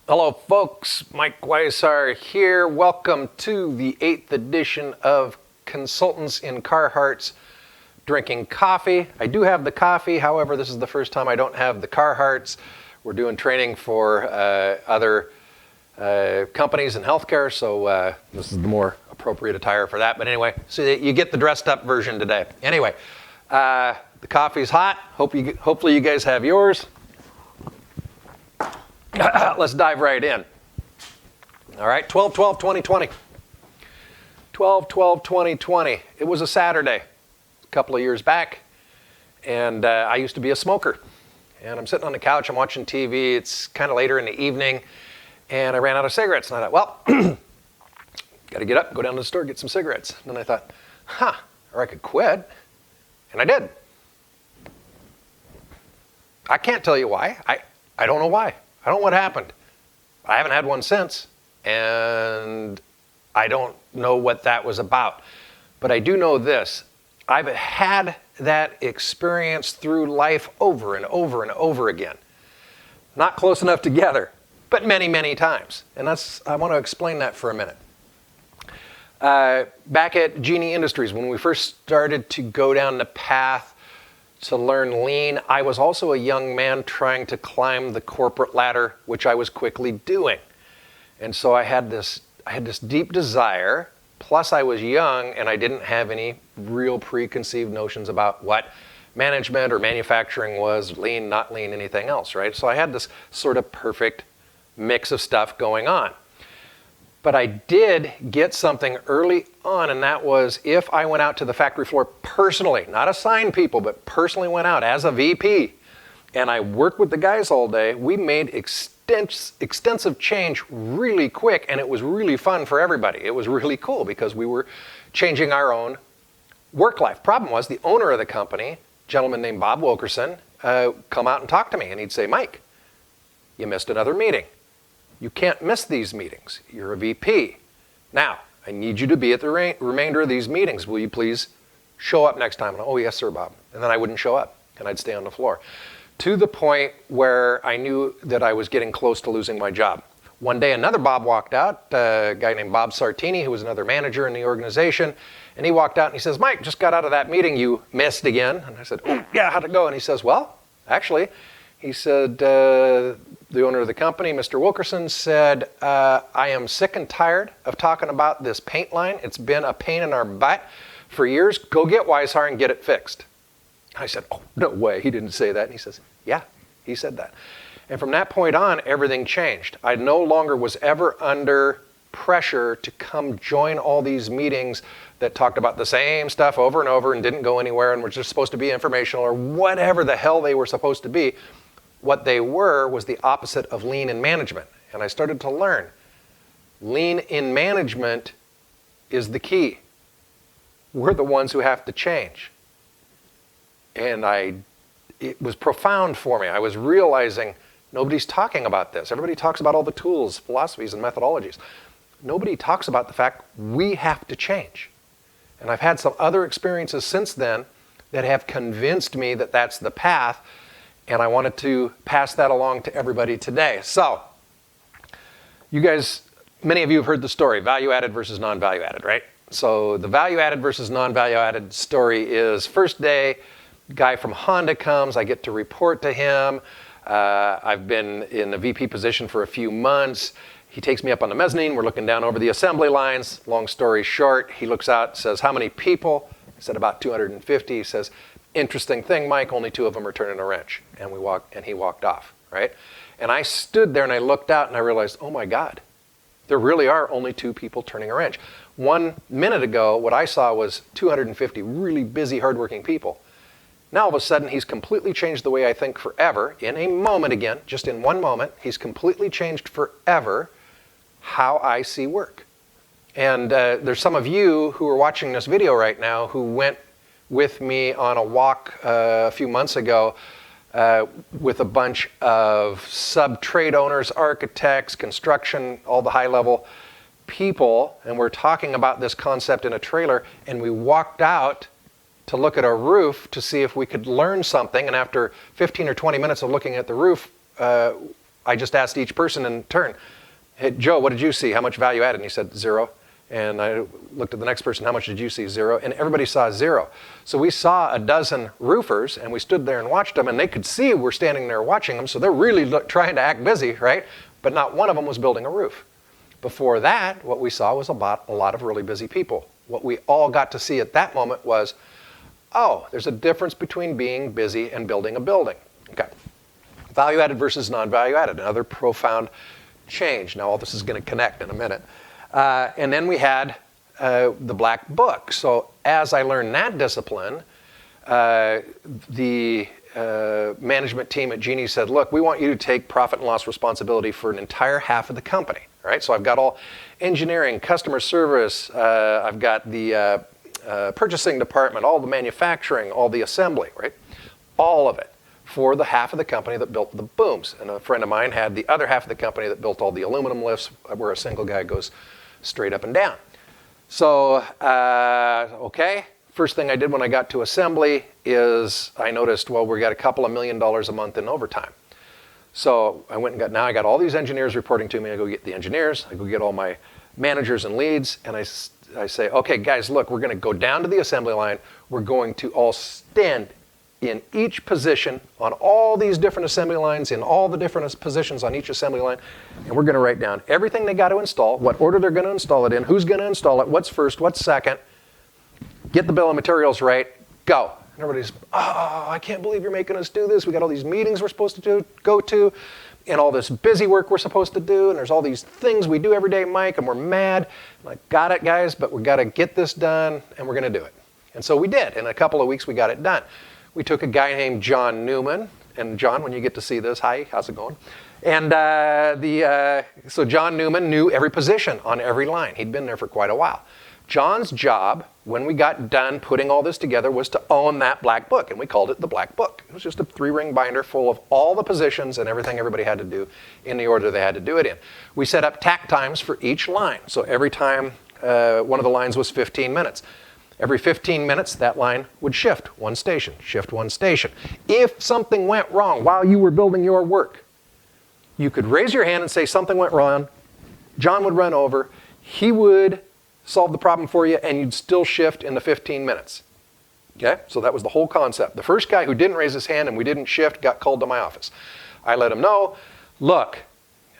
Hello folks, Mike Weishar here. Welcome to the 8th edition of Consultants in Carhartts Drinking Coffee. I do have the coffee, however, this is the first time I don't have the Carhartts. We're doing training for other companies in healthcare, so this is the more appropriate attire for that. But anyway, so you get the dressed up version today. Anyway, the coffee's hot. Hopefully you guys have yours. Let's dive right in. All right, 12/12/2020. 12/12/2020. It was a Saturday a couple of years back, and I used to be a smoker. And I'm sitting on the couch, I'm watching TV, it's kind of later in the evening, and I ran out of cigarettes. And I thought, well, got to get up, go down to the store, get some cigarettes. And then I thought, or I could quit. And I did. I can't tell you why. I don't know why. I don't know what happened. I haven't had one since, and I don't know what that was about. But I do know this. I've had that experience through life over and over and over again. Not close enough together, but many, many times. And I want to explain that for a minute. Back at Genie Industries, when we first started to go down the path to learn lean, I was also a young man trying to climb the corporate ladder, which I was quickly doing. And so I had this deep desire, plus I was young and I didn't have any real preconceived notions about what management or manufacturing was, lean, not lean, anything else, right? So I had this sort of perfect mix of stuff going on. But I did get something early on, and that was if I went out to the factory floor personally, not assigned people, but personally went out as a VP, and I worked with the guys all day, we made extensive change really quick, and it was really fun for everybody. It was really cool because we were changing our own work life. Problem was the owner of the company, a gentleman named Bob Wilkerson, come out and talk to me, and he'd say, Mike, you missed another meeting. You can't miss these meetings. You're a VP. Now, I need you to be at the remainder of these meetings. Will you please show up next time? And, oh, yes, sir, Bob. And then I wouldn't show up, and I'd stay on the floor. To the point where I knew that I was getting close to losing my job. One day, another Bob walked out, a guy named Bob Sartini, who was another manager in the organization, and he walked out and he says, Mike, just got out of that meeting you missed again. And I said, oh, yeah, how'd it go? And he says, well, actually, he said, the owner of the company, Mr. Wilkerson, said, I am sick and tired of talking about this paint line. It's been a pain in our butt for years. Go get Weishar and get it fixed. I said, oh, no way. He didn't say that. And he says, yeah, he said that. And from that point on, everything changed. I no longer was ever under pressure to come join all these meetings that talked about the same stuff over and over and didn't go anywhere and were just supposed to be informational or whatever the hell they were supposed to be. What they were was the opposite of lean in management. And I started to learn lean in management is the key. We're the ones who have to change. And it was profound for me. I was realizing nobody's talking about this. Everybody talks about all the tools, philosophies, and methodologies. Nobody talks about the fact we have to change. And I've had some other experiences since then that have convinced me that that's the path. And I wanted to pass that along to everybody today. So, you guys, many of you have heard the story, value-added versus non-value-added, right? So the value-added versus non-value-added story is first day, guy from Honda comes, I get to report to him. I've been in the VP position for a few months. He takes me up on the mezzanine, we're looking down over the assembly lines. Long story short, he looks out, says, how many people? I said, about 250. He says, interesting thing, Mike, only 2 of them are turning a wrench. And he walked off, right? And I stood there and I looked out and I realized, oh my God, there really are only 2 people turning a wrench. 1 minute ago, what I saw was 250 really busy, hardworking people. Now all of a sudden, he's completely changed the way I think forever. In a moment again, just in one moment, he's completely changed forever how I see work. And there's some of you who are watching this video right now who went with me on a walk a few months ago with a bunch of sub-trade owners, architects, construction, all the high-level people, and we're talking about this concept in a trailer, and we walked out to look at a roof to see if we could learn something, and after 15 or 20 minutes of looking at the roof, I just asked each person in turn, hey, Joe, what did you see? How much value added? And he said 0. And I looked at the next person, how much did you see? 0. And everybody saw 0. So we saw a dozen roofers, and we stood there and watched them, and they could see we're standing there watching them, so they're really trying to act busy, right? But not one of them was building a roof. Before that, what we saw was a lot of really busy people. What we all got to see at that moment was, oh, there's a difference between being busy and building a building. Okay. Value added versus non-value added, another profound change. Now all this is going to connect in a minute. And then we had the black book. So as I learned that discipline, the management team at Genie said, look, we want you to take profit and loss responsibility for an entire half of the company. All right? So I've got all engineering, customer service, I've got the purchasing department, all the manufacturing, all the assembly, right? All of it for the half of the company that built the booms. And a friend of mine had the other half of the company that built all the aluminum lifts where a single guy goes straight up and down. So, okay, first thing I did when I got to assembly is I noticed, well, we got a couple of $1 million a month in overtime. So I went and I got all these engineers reporting to me. I go get the engineers, I go get all my managers and leads, and I say, okay, guys, look, we're going to go down to the assembly line. We're going to all stand in each position on all these different assembly lines, in all the different positions on each assembly line, and we're going to write down everything they got to install, what order they're going to install it in, who's going to install it, what's first, what's second, get the bill of materials right, go. And everybody's, oh, I can't believe you're making us do this. We got all these meetings we're supposed to go to, and all this busy work we're supposed to do, and there's all these things we do every day, Mike, and we're mad. I'm like, got it, guys, but we got to get this done, and we're going to do it. And so we did. In a couple of weeks, we got it done. We took a guy named John Newman, and John, when you get to see this, hi, how's it going? And so John Newman knew every position on every line. He'd been there for quite a while. John's job, when we got done putting all this together, was to own that black book, and we called it the black book. It was just a 3-ring binder full of all the positions and everything everybody had to do in the order they had to do it in. We set up tack times for each line. So every time one of the lines was 15 minutes. Every 15 minutes, that line would shift one station, shift one station. If something went wrong while you were building your work, you could raise your hand and say something went wrong. John would run over. He would solve the problem for you, and you'd still shift in the 15 minutes. Okay? So that was the whole concept. The first guy who didn't raise his hand and we didn't shift got called to my office. I let him know, look,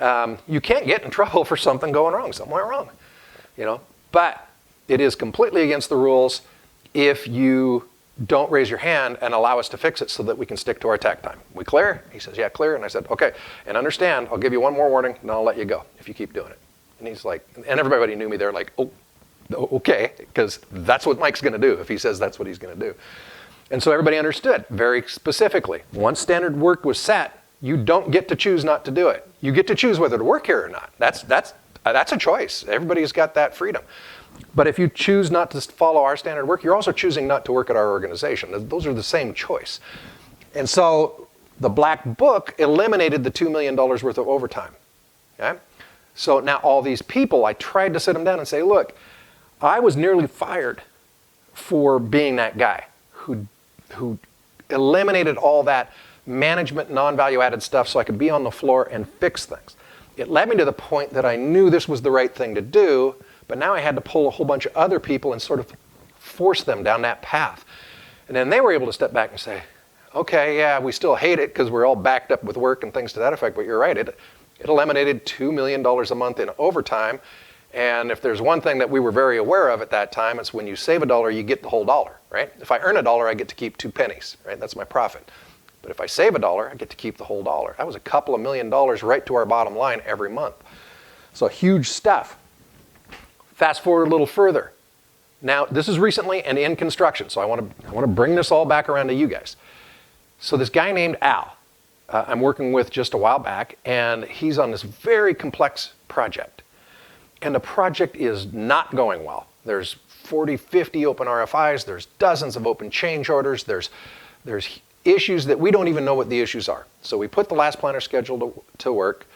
you can't get in trouble for something going wrong. Something went wrong. But it is completely against the rules if you don't raise your hand and allow us to fix it so that we can stick to our tack time. We clear? He says, yeah, clear. And I said, okay, and understand, I'll give you one more warning and I'll let you go if you keep doing it. And he's like, and everybody knew me there like, oh, okay, because that's what Mike's going to do if he says that's what he's going to do. And so everybody understood very specifically. Once standard work was set, you don't get to choose not to do it. You get to choose whether to work here or not. That's a choice. Everybody's got that freedom. But if you choose not to follow our standard work, you're also choosing not to work at our organization. Those are the same choice. And so the black book eliminated the $2 million worth of overtime. Okay? So now all these people, I tried to sit them down and say, look, I was nearly fired for being that guy who eliminated all that management non-value added stuff so I could be on the floor and fix things. It led me to the point that I knew this was the right thing to do, but now I had to pull a whole bunch of other people and sort of force them down that path. And then they were able to step back and say, okay, yeah, we still hate it because we're all backed up with work and things to that effect, but you're right, it eliminated $2 million a month in overtime. And if there's one thing that we were very aware of at that time, it's when you save $1, you get the whole dollar, right? If I earn $1, I get to keep 2 pennies, right? That's my profit. But if I save $1, I get to keep the whole dollar. That was a couple of $1 million right to our bottom line every month. So huge stuff. Fast forward a little further. Now, this is recently and in construction, so I want to bring this all back around to you guys. So this guy named Al, I'm working with just a while back, and he's on this very complex project. And the project is not going well. There's 40, 50 open RFIs, there's dozens of open change orders, there's issues that we don't even know what the issues are. So we put the last planner schedule to work.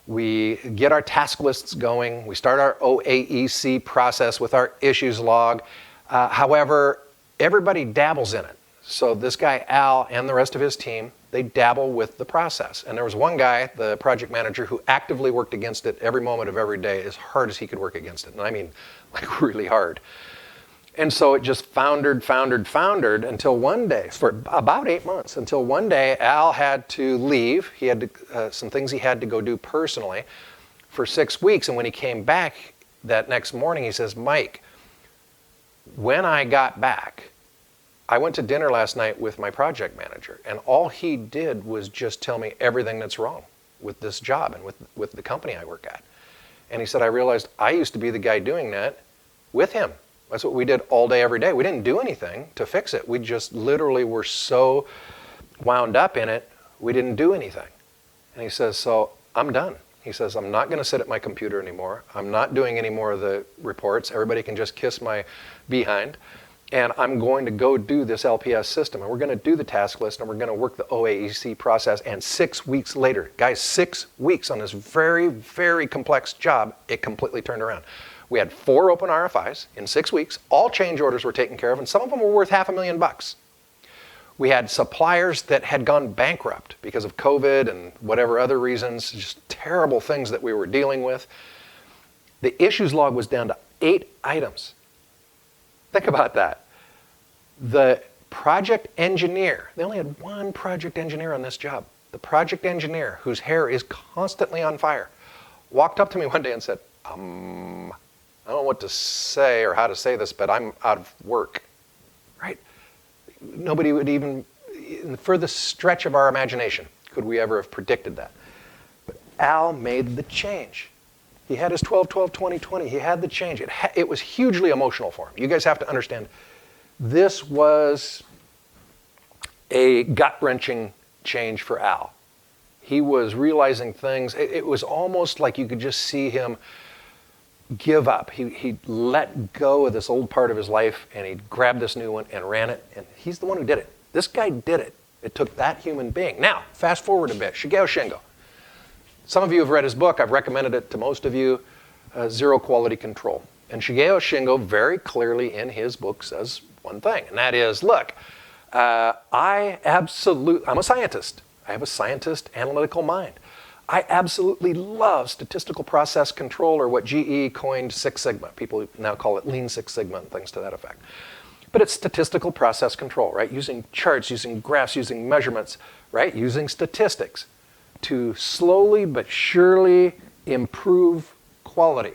We get our task lists going. We start our OAEC process with our issues log. However, everybody dabbles in it. So this guy, Al, and the rest of his team They dabble with the process. And there was one guy, the project manager, who actively worked against it every moment of every day as hard as he could work against it. And I mean, like really hard. And so it just foundered until one day, for about 8 months, until one day Al had to leave. He had to, some things he had to go do personally for 6 weeks. And when he came back that next morning, he says, Mike, when I got back, I went to dinner last night with my project manager, and all he did was just tell me everything that's wrong with this job and with the company I work at. And he said, I realized I used to be the guy doing that with him. That's what we did all day, every day. We didn't do anything to fix it. We just literally were so wound up in it, we didn't do anything. And he says, so I'm done. He says, I'm not going to sit at my computer anymore. I'm not doing any more of the reports. Everybody can just kiss my behind. And I'm going to go do this LPS system. And we're going to do the task list, and we're going to work the OAEC process. And 6 weeks later, guys, 6 weeks on this very, very complex job, it completely turned around. We had 4 open RFIs in 6 weeks. All change orders were taken care of, and some of them were worth $500,000. We had suppliers that had gone bankrupt because of COVID and whatever other reasons, just terrible things that we were dealing with. The issues log was down to 8 items. Think about that. The project engineer, they only had 1 project engineer on this job. The project engineer, whose hair is constantly on fire, walked up to me one day and said, I don't know what to say or how to say this, but I'm out of work, right? Nobody would even, in the furthest stretch of our imagination, could we ever have predicted that. But Al made the change. He had his 12-12-20-20. He had the change. It was hugely emotional for him. You guys have to understand, this was a gut-wrenching change for Al. He was realizing things. It was almost like you could just see him give up. He let go of this old part of his life, and he grabbed this new one and ran it, and he's the one who did it. This guy did it. It took that human being. Now, fast forward a bit. Shigeo Shingo. Some of you have read his book. I've recommended it to most of you, Zero Quality Control. And Shigeo Shingo very clearly in his book says one thing, and that is, look, I'm a scientist. I have a scientist analytical mind. I absolutely love statistical process control, or what GE coined Six Sigma. People now call it Lean Six Sigma and things to that effect. But it's statistical process control, right? Using charts, using graphs, using measurements, right? Using statistics to slowly but surely improve quality.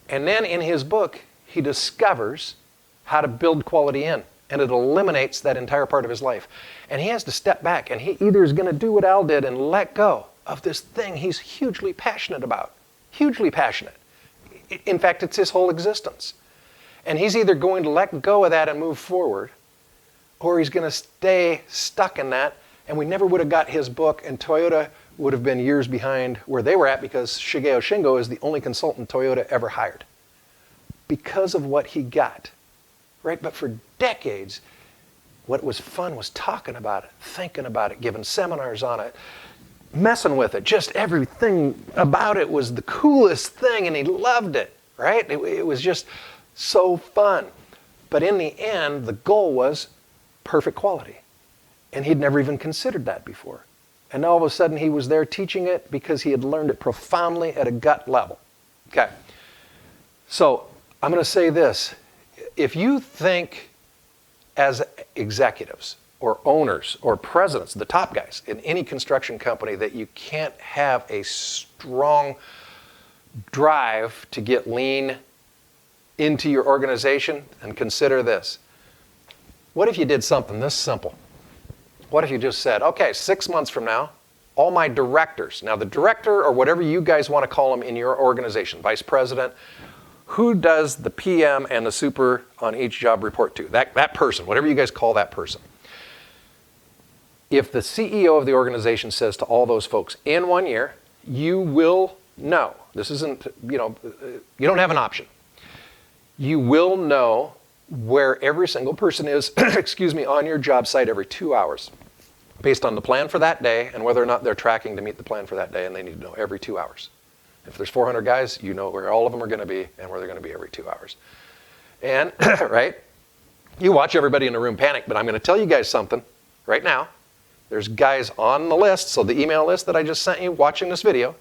And then in his book, he discovers how to build quality in, and it eliminates that entire part of his life. And he has to step back, and he either is going to do what Al did and let go of this thing he's hugely passionate about. Hugely passionate. In fact, it's his whole existence. And he's either going to let go of that and move forward, or he's going to stay stuck in that, and we never would have got his book, and Toyota would have been years behind where they were at, because Shigeo Shingo is the only consultant Toyota ever hired because of what he got, right? But for decades, what was fun was talking about it, thinking about it, giving seminars on it, messing with it. Just everything about it was the coolest thing, and he loved it, right? It was just so fun. But in the end, the goal was perfect quality. And he'd never even considered that before. And all of a sudden, he was there teaching it because he had learned it profoundly at a gut level. Okay. So I'm going to say this. If you think as executives or owners or presidents, the top guys in any construction company, that you can't have a strong drive to get lean into your organization, and consider this. What if you did something this simple? What if you just said, okay, 6 months from now, all my directors, now the director or whatever you guys want to call them in your organization, vice president, who does the PM and the super on each job report to? That person, whatever you guys call that person. If the CEO of the organization says to all those folks, in 1 year, you will know, this isn't, you don't have an option. You will know where every single person is, on your job site every 2 hours, based on the plan for that day and whether or not they're tracking to meet the plan for that day, and they need to know every 2 hours. If there's 400 guys, you know where all of them are going to be and where they're going to be every 2 hours. And, right, you watch everybody in the room panic, but I'm going to tell you guys something right now. There's guys on the list, so the email list that I just sent you watching this video,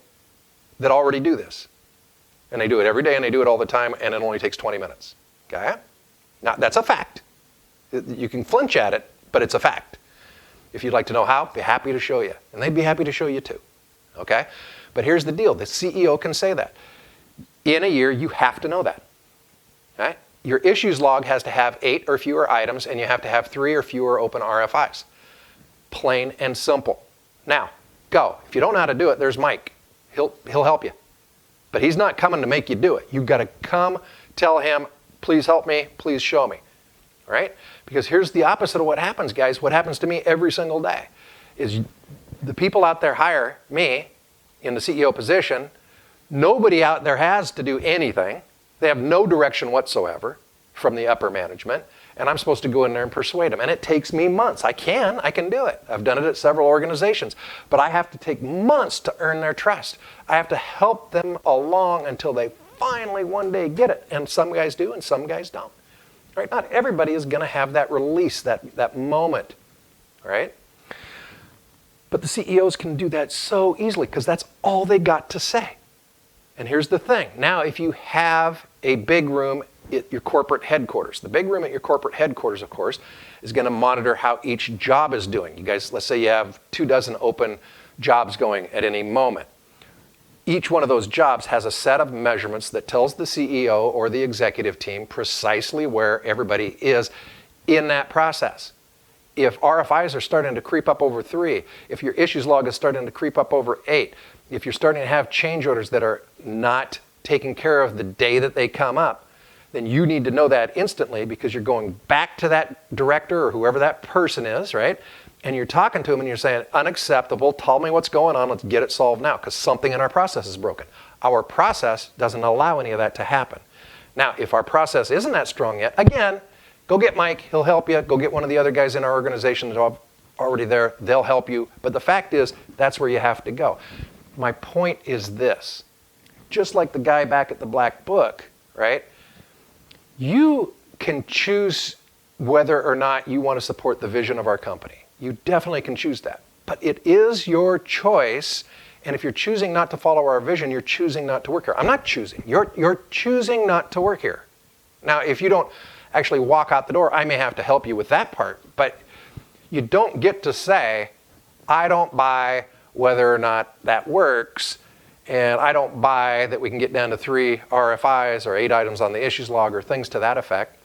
that already do this. And they do it every day and they do it all the time, and it only takes 20 minutes. Okay? Now, that's a fact. You can flinch at it, but it's a fact. If you'd like to know how, be happy to show you. And they'd be happy to show you too. Okay? But here's the deal. The CEO can say that. In a year, you have to know that. Okay? Your issues log has to have 8 or fewer items, and you have to have 3 or fewer open RFIs. Plain and simple. Now, go. If you don't know how to do it, there's Mike. He'll help you. But he's not coming to make you do it. You've got to come tell him, please help me, please show me. All right? Because here's the opposite of what happens, guys. What happens to me every single day is the people out there hire me in the CEO position. Nobody out there has to do anything. They have no direction whatsoever from the upper management. And I'm supposed to go in there and persuade them. And it takes me months. I can do it. I've done it at several organizations. But I have to take months to earn their trust. I have to help them along until they finally one day get it. And some guys do and some guys don't. Right? Not everybody is going to have that release, that moment. Right? But the CEOs can do that so easily because that's all they got to say. And here's the thing. Now, if you have a big room at your corporate headquarters, the big room at your corporate headquarters, of course, is going to monitor how each job is doing. You guys, let's say you have 24 open jobs going at any moment. Each one of those jobs has a set of measurements that tells the CEO or the executive team precisely where everybody is in that process. If RFIs are starting to creep up over 3, if your issues log is starting to creep up over 8, if you're starting to have change orders that are not taken care of the day that they come up, then you need to know that instantly because you're going back to that director or whoever that person is, right? And you're talking to them and you're saying, unacceptable, tell me what's going on, let's get it solved now because something in our process is broken. Our process doesn't allow any of that to happen. Now, if our process isn't that strong yet, again, go get Mike, he'll help you. Go get one of the other guys in our organization that are already there, they'll help you. But the fact is, that's where you have to go. My point is this, just like the guy back at the Black Book, right? You can choose whether or not you want to support the vision of our company. You definitely can choose that. But it is your choice, and if you're choosing not to follow our vision, you're choosing not to work here. I'm not choosing. You're choosing not to work here. Now, if you don't actually walk out the door, I may have to help you with that part, but you don't get to say, I don't buy whether or not that works, and I don't buy that we can get down to 3 RFIs or 8 items on the issues log or things to that effect.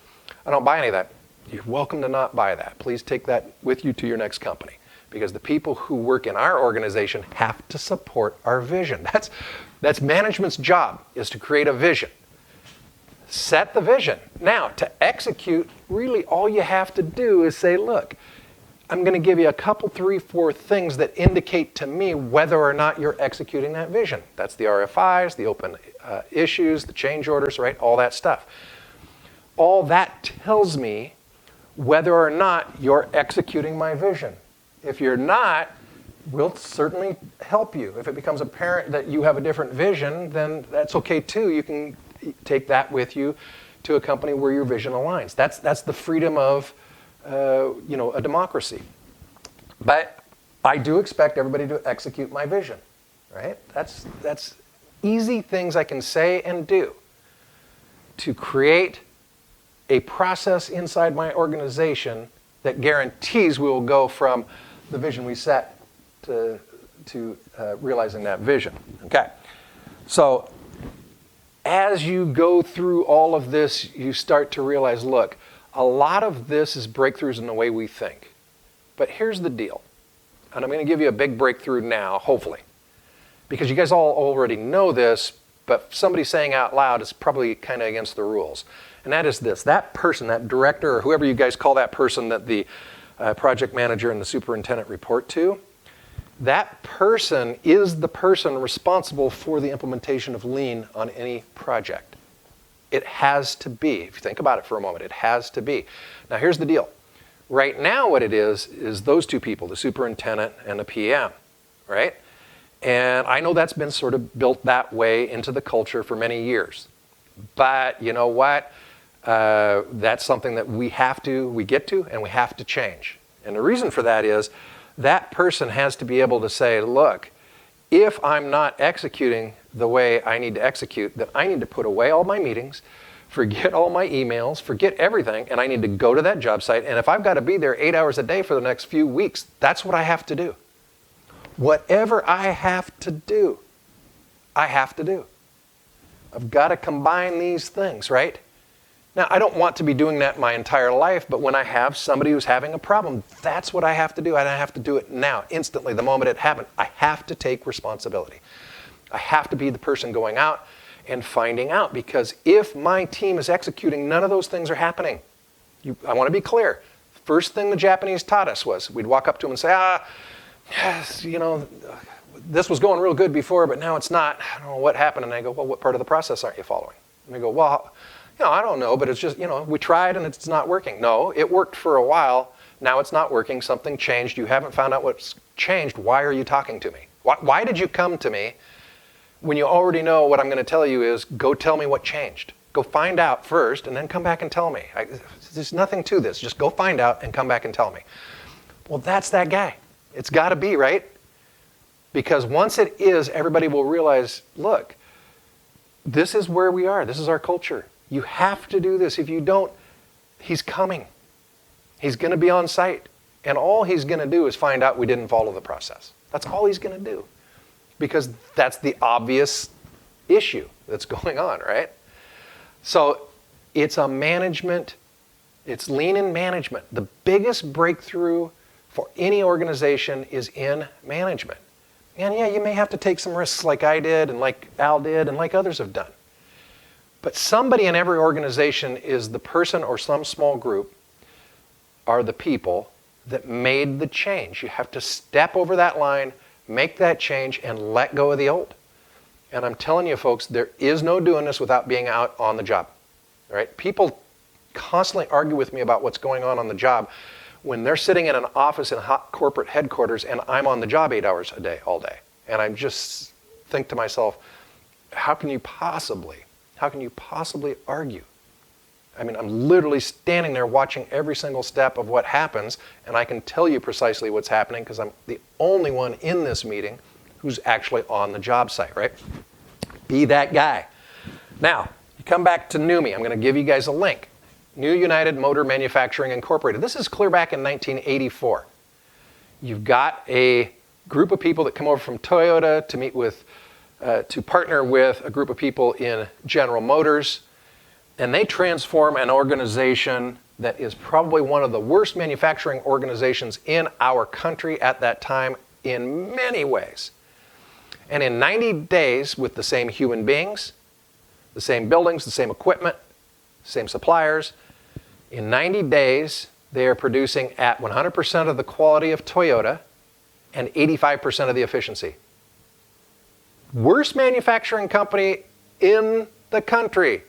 I don't buy any of that. You're welcome to not buy that. Please take that with you to your next company because the people who work in our organization have to support our vision. That's management's job, is to create a vision. Set the vision. Now, to execute, really all you have to do is say, look, I'm going to give you a couple, 3, 4 things that indicate to me whether or not you're executing that vision. That's the RFIs, the open issues, the change orders, right? All that stuff. All that tells me whether or not you're executing my vision. If you're not, we'll certainly help you. If it becomes apparent that you have a different vision, then that's okay too. You can take that with you to a company where your vision aligns. That's the freedom of a democracy. But I do expect everybody to execute my vision, right? That's easy things I can say and do to create a process inside my organization that guarantees we will go from the vision we set to realizing that vision. Okay, so as you go through all of this, you start to realize, look, a lot of this is breakthroughs in the way we think. But here's the deal, and I'm going to give you a big breakthrough now, hopefully, because you guys all already know this, but somebody saying out loud is probably kind of against the rules. And that is this, that person, that director, or whoever you guys call that person that the project manager and the superintendent report to, that person is the person responsible for the implementation of Lean on any project. It has to be. If you think about it for a moment, it has to be. Now here's the deal. Right now what it is those two people, the superintendent and the PM, right? And I know that's been sort of built that way into the culture for many years. But you know what? That's something that we get to, and we have to change. And the reason for that is that person has to be able to say, look, if I'm not executing the way I need to execute, then I need to put away all my meetings, forget all my emails, forget everything, and I need to go to that job site. And if I've got to be there 8 hours a day for the next few weeks, that's what I have to do. Whatever I have to do, I have to do. I've got to combine these things, right? Now, I don't want to be doing that my entire life, but when I have somebody who's having a problem, that's what I have to do, and I have to do it now, instantly, the moment it happened. I have to take responsibility. I have to be the person going out and finding out, because if my team is executing, none of those things are happening. I want to be clear. The first thing the Japanese taught us was we'd walk up to them and say, yes, this was going real good before, but now it's not. I don't know what happened. And I go, well, what part of the process aren't you following? And they go, well, I don't know, but it's just, we tried and it's not working. No, it worked for a while. Now it's not working. Something changed. You haven't found out what's changed. Why are you talking to me? Why did you come to me when you already know what I'm going to tell you is go tell me what changed? Go find out first and then come back and tell me. There's nothing to this. Just go find out and come back and tell me. Well, that's that guy. It's got to be, right? Because once it is, everybody will realize, look, this is where we are. This is our culture. You have to do this. If you don't, he's coming. He's going to be on site. And all he's going to do is find out we didn't follow the process. That's all he's going to do. Because that's the obvious issue that's going on, right? So it's a management, it's lean in management. The biggest breakthrough for any organization is in management. And yeah, you may have to take some risks like I did and like Al did and like others have done. But somebody in every organization is the person or some small group are the people that made the change. You have to step over that line, make that change, and let go of the old. And I'm telling you, folks, there is no doing this without being out on the job. All right? People constantly argue with me about what's going on the job when they're sitting in an office in hot corporate headquarters and I'm on the job 8 hours a day, all day. And I just think to myself, how can you possibly argue? I mean, I'm literally standing there watching every single step of what happens, and I can tell you precisely what's happening because I'm the only one in this meeting who's actually on the job site, right? Be that guy. Now, you come back to NUMMI. I'm going to give you guys a link. New United Motor Manufacturing Incorporated. This is clear back in 1984. You've got a group of people that come over from Toyota to meet with, to partner with a group of people in General Motors, and they transform an organization that is probably one of the worst manufacturing organizations in our country at that time in many ways. And in 90 days, with the same human beings, the same buildings, the same equipment, same suppliers, in 90 days, they are producing at 100% of the quality of Toyota and 85% of the efficiency. Worst manufacturing company in the country.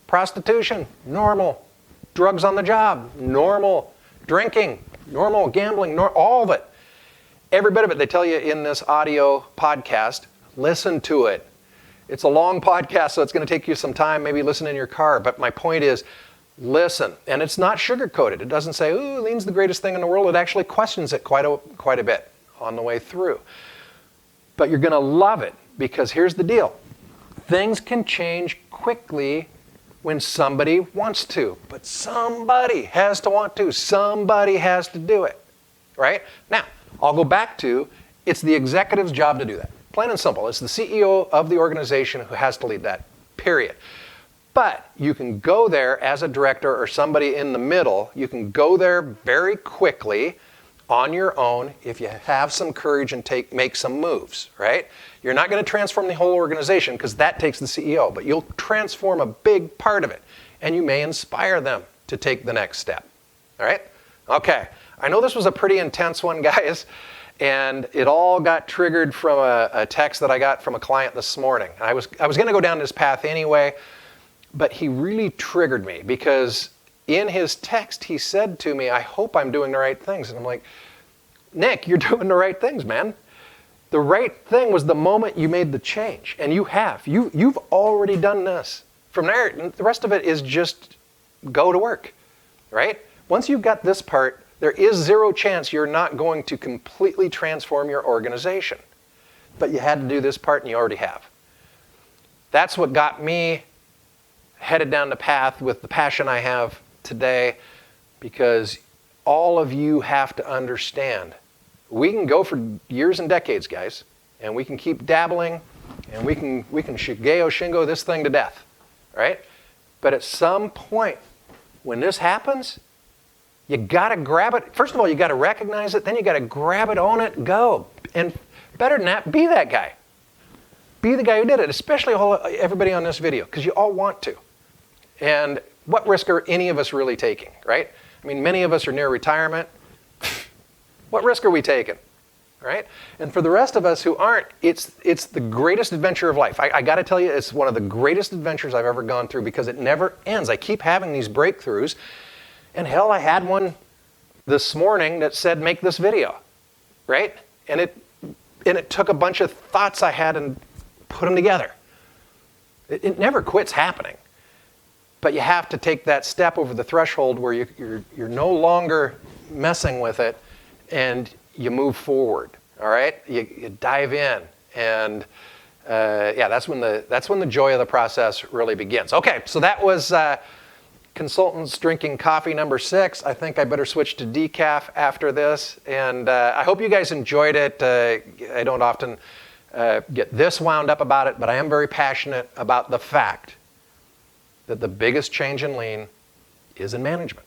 Prostitution, normal. Drugs on the job, normal. Drinking, normal. Gambling, all of it. Every bit of it, they tell you in this audio podcast. Listen to it. It's a long podcast, so it's going to take you some time. Maybe listen in your car. But my point is, listen. And it's not sugar-coated. It doesn't say, ooh, lean's the greatest thing in the world. It actually questions it quite a bit on the way through. But you're going to love it because here's the deal. Things can change quickly when somebody wants to. But somebody has to want to. Somebody has to do it. Right? Now, I'll go back to, it's the executive's job to do that. Plain and simple. It's the CEO of the organization who has to lead that, period. But you can go there as a director or somebody in the middle. You can go there very quickly on your own if you have some courage and make some moves, right? You're not going to transform the whole organization because that takes the CEO, but you'll transform a big part of it, and you may inspire them to take the next step, all right? Okay, I know this was a pretty intense one, guys, and it all got triggered from a text that I got from a client this morning. I was going to go down this path anyway, but he really triggered me because in his text, he said to me, I hope I'm doing the right things. And I'm like, Nick, you're doing the right things, man. The right thing was the moment you made the change. And you have. You've already done this. From there, the rest of it is just go to work, right? Once you've got this part, There is zero chance you're not going to completely transform your organization. But you had to do this part, and you already have. That's what got me headed down the path with the passion I have today, because all of you have to understand. We can go for years and decades, guys, and we can keep dabbling, and we can shigeo shingo this thing to death, right? But at some point, when this happens, you got to grab it. First of all, you got to recognize it. Then you got to grab it, own it, go. And better than that, be that guy. Be the guy who did it, especially everybody on this video, because you all want to. And what risk are any of us really taking, right? I mean, many of us are near retirement. What risk are we taking, right? And for the rest of us who aren't, it's the greatest adventure of life. I got to tell you, it's one of the greatest adventures I've ever gone through, because it never ends. I keep having these breakthroughs. And hell, I had one this morning that said, make this video, right? And it took a bunch of thoughts I had and put them together. It never quits happening. But you have to take that step over the threshold where you're no longer messing with it, and you move forward, all right? You dive in, and that's when the joy of the process really begins. Okay, so that was Consultants Drinking Coffee number 6. I think I better switch to decaf after this. And I hope you guys enjoyed it. I don't often get this wound up about it, but I am very passionate about the fact that the biggest change in lean is in management.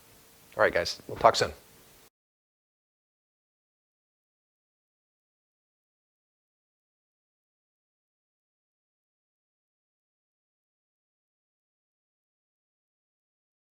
All right, guys, we'll talk soon.